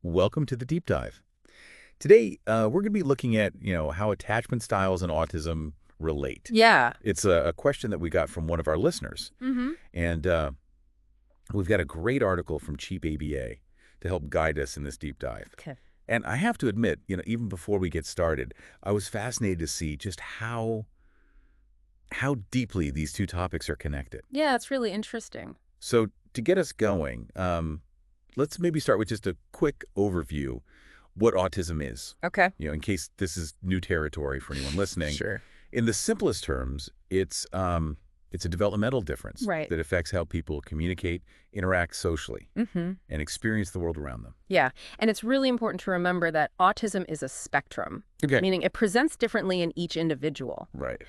Welcome to the deep dive. Today, we're going to be looking at, how attachment styles and autism relate. Yeah. It's a question that we got from one of our listeners, Mm-hmm. and we've got a great article from Cheap ABA to help guide us in this deep dive. Okay. And I have to admit, even before we get started, I was fascinated to see just how deeply these two topics are connected. Yeah, it's really interesting. So to get us going, let's maybe start with just a quick overview what autism is. Okay. In case this is new territory for anyone listening. Sure. In the simplest terms, it's a developmental difference Right. that affects how people communicate, interact socially, Mm-hmm. and experience the world around them. Yeah. And it's really important to remember that autism is a spectrum, Okay. meaning it presents differently in each individual. Right.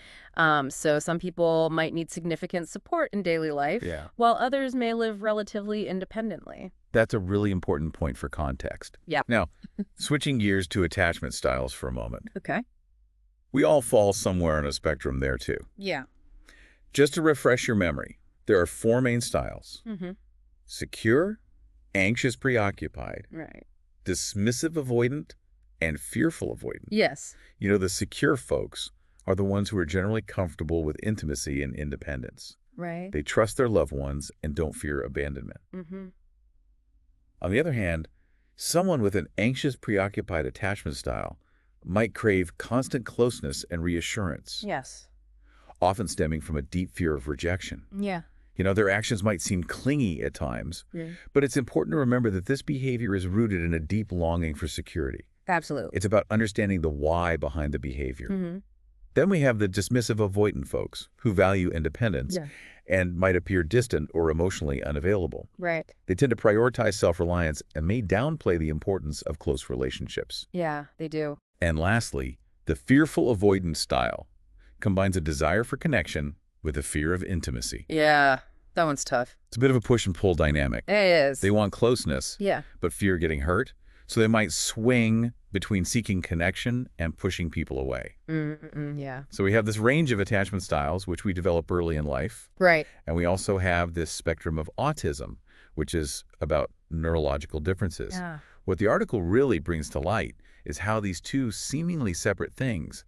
So some people might need significant support in daily life, Yeah. while others may live relatively independently. That's a really important point for context. Yeah. Now, switching gears to attachment styles for a moment. Okay. We all fall somewhere on a spectrum there, too. Yeah. Just to refresh your memory, there are four main styles: Mm-hmm. secure, anxious preoccupied, Right. dismissive avoidant, and fearful avoidant. Yes. The secure folks are the ones who are generally comfortable with intimacy and independence. Right. They trust their loved ones and don't fear abandonment. Mm-hmm. On the other hand, someone with an anxious preoccupied attachment style might crave constant closeness and reassurance, Yes. often stemming from a deep fear of rejection. Yeah. Their actions might seem clingy at times, Yeah. but it's important to remember that this behavior is rooted in a deep longing for security. Absolutely. It's about understanding the why behind the behavior. Mm-hmm. Then we have the dismissive avoidant folks who value independence Yeah. and might appear distant or emotionally unavailable. Right. They tend to prioritize self-reliance and may downplay the importance of close relationships. Yeah, they do. And lastly, the fearful avoidant style combines a desire for connection with a fear of intimacy. Yeah. That one's tough. It's a bit of a push and pull dynamic. It is. They want closeness, Yeah. but fear getting hurt, so they might swing between seeking connection and pushing people away. Yeah. So we have this range of attachment styles, which we develop early in life, Right. and we also have this spectrum of autism, which is about neurological differences. Yeah. What the article really brings to light is how these two seemingly separate things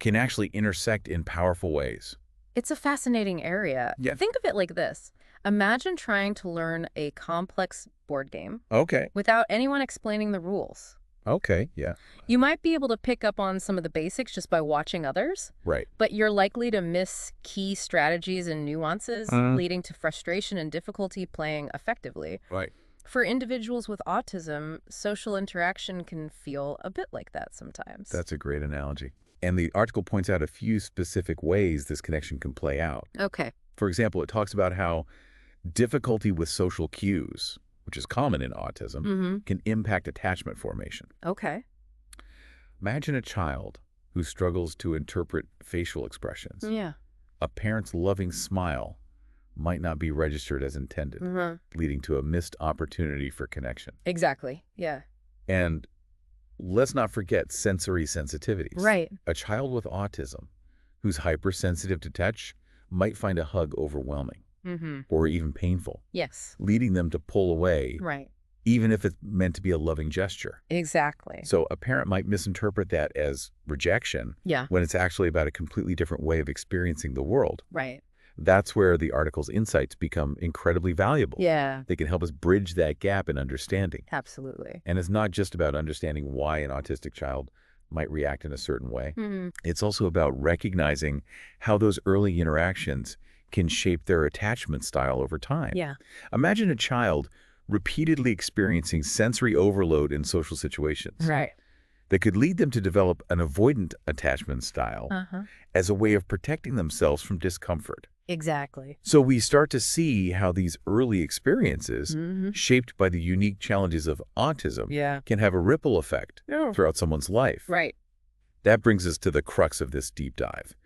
can actually intersect in powerful ways. It's a fascinating area. Yeah. Think of it like this. Imagine trying to learn a complex board game Okay. without anyone explaining the rules. Okay. Yeah. You might be able to pick up on some of the basics just by watching others, Right. but you're likely to miss key strategies and nuances, leading to frustration and difficulty playing effectively. Right. For individuals with autism, social interaction can feel a bit like that sometimes. That's a great analogy. And the article points out a few specific ways this connection can play out. Okay. For example, it talks about how difficulty with social cues, which is common in autism, Mm-hmm. can impact attachment formation. Okay. Imagine a child who struggles to interpret facial expressions. Yeah. A parent's loving smile might not be registered as intended, Mm-hmm. leading to a missed opportunity for connection. Exactly. Yeah. And let's not forget sensory sensitivities. Right. A child with autism who's hypersensitive to touch might find a hug overwhelming Mm-hmm. or even painful, Yes. leading them to pull away, Right. even if it's meant to be a loving gesture. Exactly. So a parent might misinterpret that as rejection Yeah. when it's actually about a completely different way of experiencing the world. Right. That's where the article's insights become incredibly valuable. Yeah. They can help us bridge that gap in understanding. Absolutely. And it's not just about understanding why an autistic child might react in a certain way. Mm-hmm. It's also about recognizing how those early interactions can shape their attachment style over time. Yeah. Imagine a child repeatedly experiencing sensory overload in social situations Right. that could lead them to develop an avoidant attachment style Uh-huh. as a way of protecting themselves from discomfort. Exactly. So we start to see how these early experiences, Mm-hmm. shaped by the unique challenges of autism, Yeah. can have a ripple effect Yeah. throughout someone's life. Right. That brings us to the crux of this deep dive.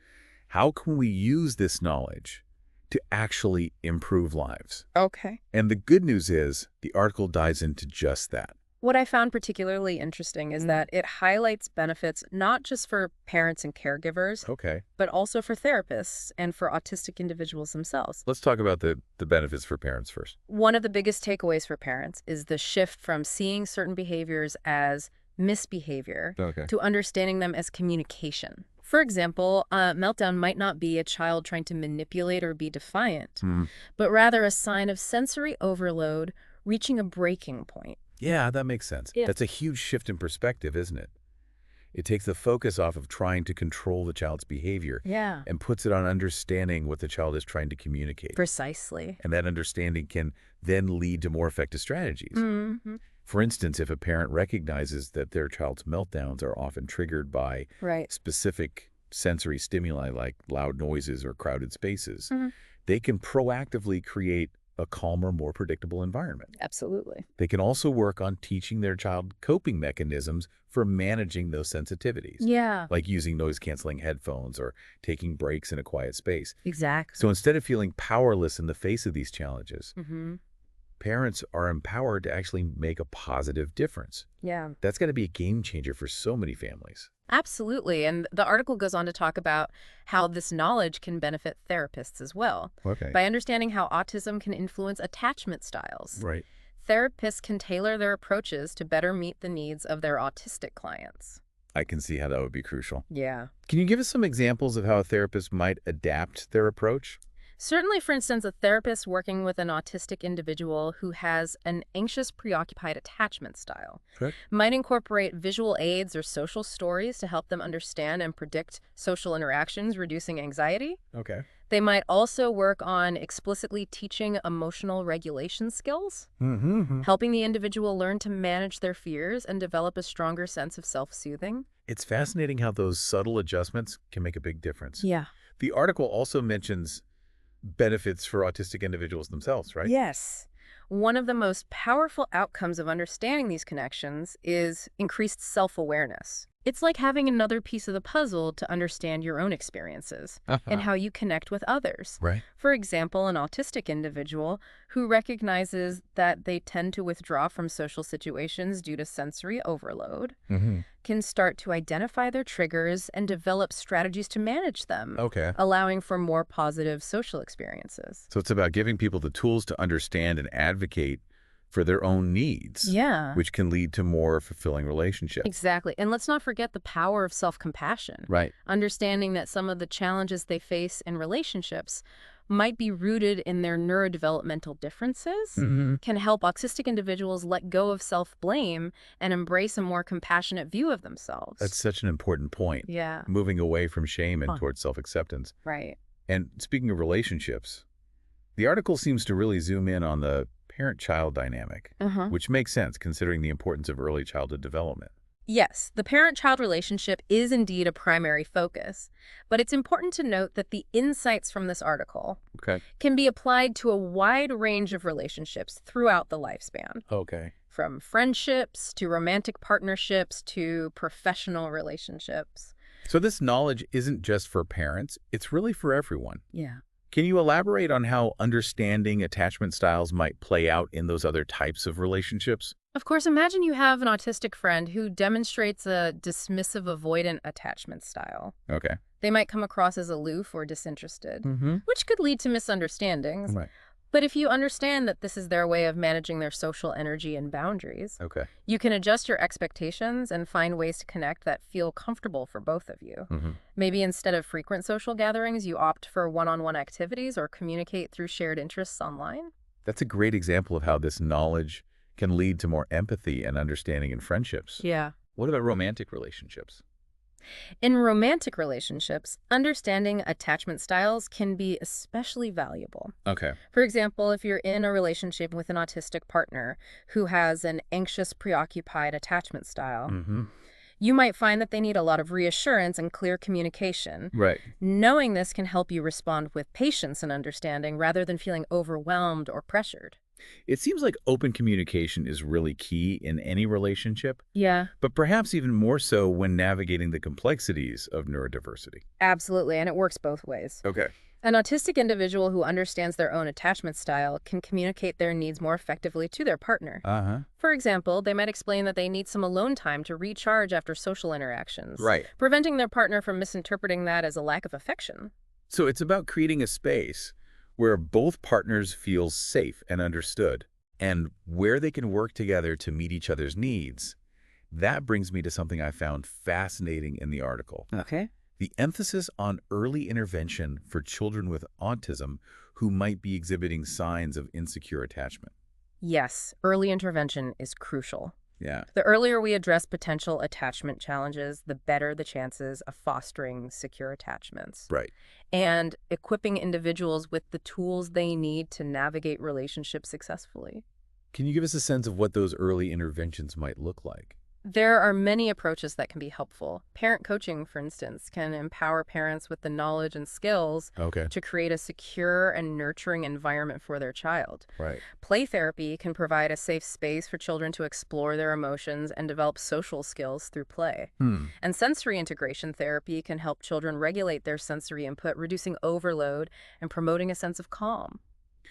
How can we use this knowledge to actually improve lives? Okay. And the good news is the article dives into just that. What I found particularly interesting is that it highlights benefits not just for parents and caregivers, Okay. but also for therapists and for autistic individuals themselves. Let's talk about the benefits for parents first. One of the biggest takeaways for parents is the shift from seeing certain behaviors as misbehavior Okay. to understanding them as communication. For example, a meltdown might not be a child trying to manipulate or be defiant, Hmm. but rather a sign of sensory overload reaching a breaking point. Yeah, that makes sense. Yeah. That's a huge shift in perspective, isn't it? It takes the focus off of trying to control the child's behavior Yeah. and puts it on understanding what the child is trying to communicate. Precisely. And that understanding can then lead to more effective strategies. Hmm. For instance, if a parent recognizes that their child's meltdowns are often triggered by Right. specific sensory stimuli like loud noises or crowded spaces, Mhm. they can proactively create a calmer, more predictable environment. Absolutely. They can also work on teaching their child coping mechanisms for managing those sensitivities, Yeah. like using noise-canceling headphones or taking breaks in a quiet space. Exactly. So instead of feeling powerless in the face of these challenges, Hmm. parents are empowered to actually make a positive difference. Yeah. That's got to be a game changer for so many families. Absolutely. And the article goes on to talk about how this knowledge can benefit therapists as well. Okay. By understanding how autism can influence attachment styles, Right. therapists can tailor their approaches to better meet the needs of their autistic clients. I can see how that would be crucial. Yeah. Can you give us some examples of how a therapist might adapt their approach? Certainly, for instance, a therapist working with an autistic individual who has an anxious, preoccupied attachment style Correct. might incorporate visual aids or social stories to help them understand and predict social interactions, reducing anxiety. Okay. They might also work on explicitly teaching emotional regulation skills, Mm-hmm. helping the individual learn to manage their fears and develop a stronger sense of self-soothing. It's fascinating how those subtle adjustments can make a big difference. Yeah. The article also mentions benefits for autistic individuals themselves, right? Yes. One of the most powerful outcomes of understanding these connections is increased self-awareness. It's like having another piece of the puzzle to understand your own experiences and how you connect with others. Right. For example, an autistic individual who recognizes that they tend to withdraw from social situations due to sensory overload Mm-hmm. can start to identify their triggers and develop strategies to manage them, Okay. allowing for more positive social experiences. So it's about giving people the tools to understand and advocate for their own needs, Yeah. which can lead to more fulfilling relationships. Exactly. And let's not forget the power of self-compassion. Right. Understanding that some of the challenges they face in relationships might be rooted in their neurodevelopmental differences Mm-hmm. can help autistic individuals let go of self-blame and embrace a more compassionate view of themselves. That's such an important point. Yeah. Moving away from shame and Huh. towards self-acceptance. Right. And speaking of relationships, the article seems to really zoom in on the parent-child dynamic, Uh-huh. which makes sense considering the importance of early childhood development. Yes, the parent-child relationship is indeed a primary focus, but it's important to note that the insights from this article Okay. can be applied to a wide range of relationships throughout the lifespan, Okay. from friendships to romantic partnerships to professional relationships. So this knowledge isn't just for parents, it's really for everyone. Yeah. Can you elaborate on how understanding attachment styles might play out in those other types of relationships? Of course, imagine you have an autistic friend who demonstrates a dismissive avoidant attachment style. Okay. They might come across as aloof or disinterested, Mm-hmm. which could lead to misunderstandings. Right. But if you understand that this is their way of managing their social energy and boundaries, Okay. you can adjust your expectations and find ways to connect that feel comfortable for both of you. Mm-hmm. Maybe instead of frequent social gatherings, you opt for one-on-one activities or communicate through shared interests online. That's a great example of how this knowledge can lead to more empathy and understanding in friendships. Yeah. What about romantic relationships? In romantic relationships, understanding attachment styles can be especially valuable. Okay. For example, if you're in a relationship with an autistic partner who has an anxious, preoccupied attachment style, Mm-hmm. you might find that they need a lot of reassurance and clear communication. Right. Knowing this can help you respond with patience and understanding rather than feeling overwhelmed or pressured. It seems like open communication is really key in any relationship, Yeah, but perhaps even more so when navigating the complexities of neurodiversity. absolutely. And it works both ways. Okay. An autistic individual who understands their own attachment style can communicate their needs more effectively to their partner. Uh-huh. For example, they might explain that they need some alone time to recharge after social interactions, Right. preventing their partner from misinterpreting that as a lack of affection. So it's about creating a space where both partners feel safe and understood, and where they can work together to meet each other's needs. That brings me to something I found fascinating in the article. Okay. The emphasis on early intervention for children with autism who might be exhibiting signs of insecure attachment. Yes, early intervention is crucial. Yeah, The earlier we address potential attachment challenges, the better the chances of fostering secure attachments right. and equipping individuals with the tools they need to navigate relationships successfully. Can you give us a sense of what those early interventions might look like? There are many approaches that can be helpful. Parent coaching, for instance, can empower parents with the knowledge and skills Okay, to create a secure and nurturing environment for their child. right. Play therapy can provide a safe space for children to explore their emotions and develop social skills through play. Hmm. And sensory integration therapy can help children regulate their sensory input, reducing overload and promoting a sense of calm.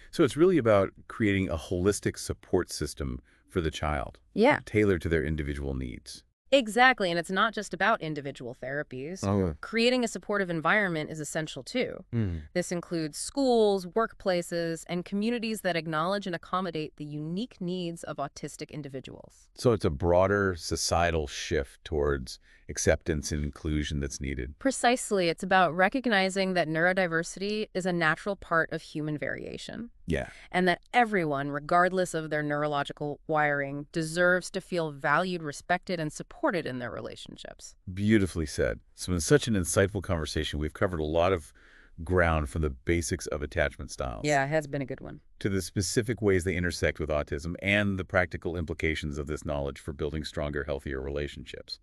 So it's really about creating a holistic support system for the child, Yeah. tailored to their individual needs. Exactly, and it's not just about individual therapies. Oh, Creating a supportive environment is essential too. hmm. This includes schools, workplaces, and communities that acknowledge and accommodate the unique needs of autistic individuals. So it's a broader societal shift towards acceptance and inclusion that's needed. Precisely, it's about recognizing that neurodiversity is a natural part of human variation, Yeah. and that everyone, regardless of their neurological wiring, deserves to feel valued, respected, and supported in their relationships. Beautifully said. So in such an insightful conversation, we've covered a lot of ground from the basics of attachment styles Yeah, it has been a good one. to the specific ways they intersect with autism and the practical implications of this knowledge for building stronger, healthier relationships.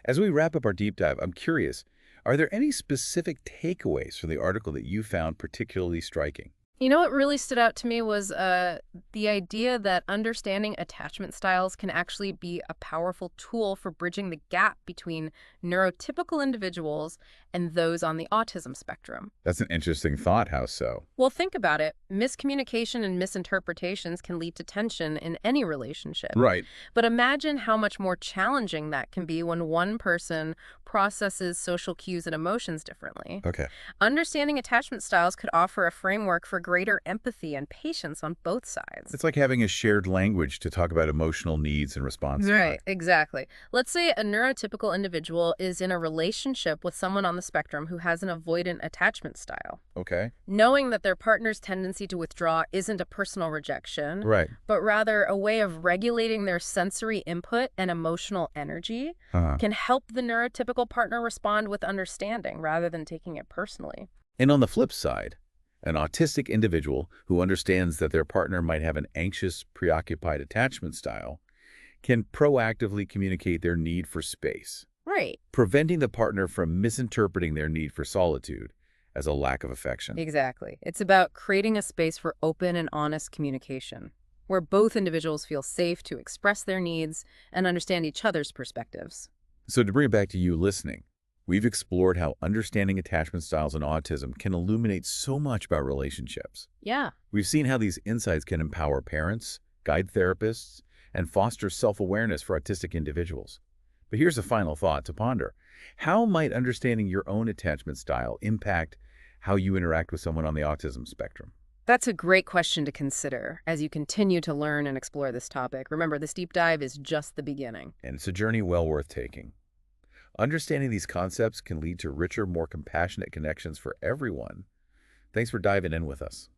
As we wrap up our deep dive, I'm curious, are there any specific takeaways from the article that you found particularly striking? You know what really stood out to me was the idea that understanding attachment styles can actually be a powerful tool for bridging the gap between neurotypical individuals and those on the autism spectrum. That's an interesting thought. How so? Well, think about it. Miscommunication and misinterpretations can lead to tension in any relationship. Right. But imagine how much more challenging that can be when one person processes social cues and emotions differently. Okay. Understanding attachment styles could offer a framework for greater empathy and patience on both sides. It's like having a shared language to talk about emotional needs and responses. Right, exactly. Let's say a neurotypical individual is in a relationship with someone on the spectrum who has an avoidant attachment style. Okay. Knowing that their partner's tendency to withdraw isn't a personal rejection, Right. but rather a way of regulating their sensory input and emotional energy Uh-huh. can help the neurotypical partner respond with understanding rather than taking it personally. And on the flip side, an autistic individual who understands that their partner might have an anxious, preoccupied attachment style can proactively communicate their need for space, Right. preventing the partner from misinterpreting their need for solitude as a lack of affection. Exactly. It's about creating a space for open and honest communication, where both individuals feel safe to express their needs and understand each other's perspectives. So to bring it back to you listening, we've explored how understanding attachment styles and autism can illuminate so much about relationships. Yeah. We've seen how these insights can empower parents, guide therapists, and foster self-awareness for autistic individuals. But here's a final thought to ponder. How might understanding your own attachment style impact how you interact with someone on the autism spectrum? That's a great question to consider as you continue to learn and explore this topic. Remember, this deep dive is just the beginning. And it's a journey well worth taking. Understanding these concepts can lead to richer, more compassionate connections for everyone. Thanks for diving in with us.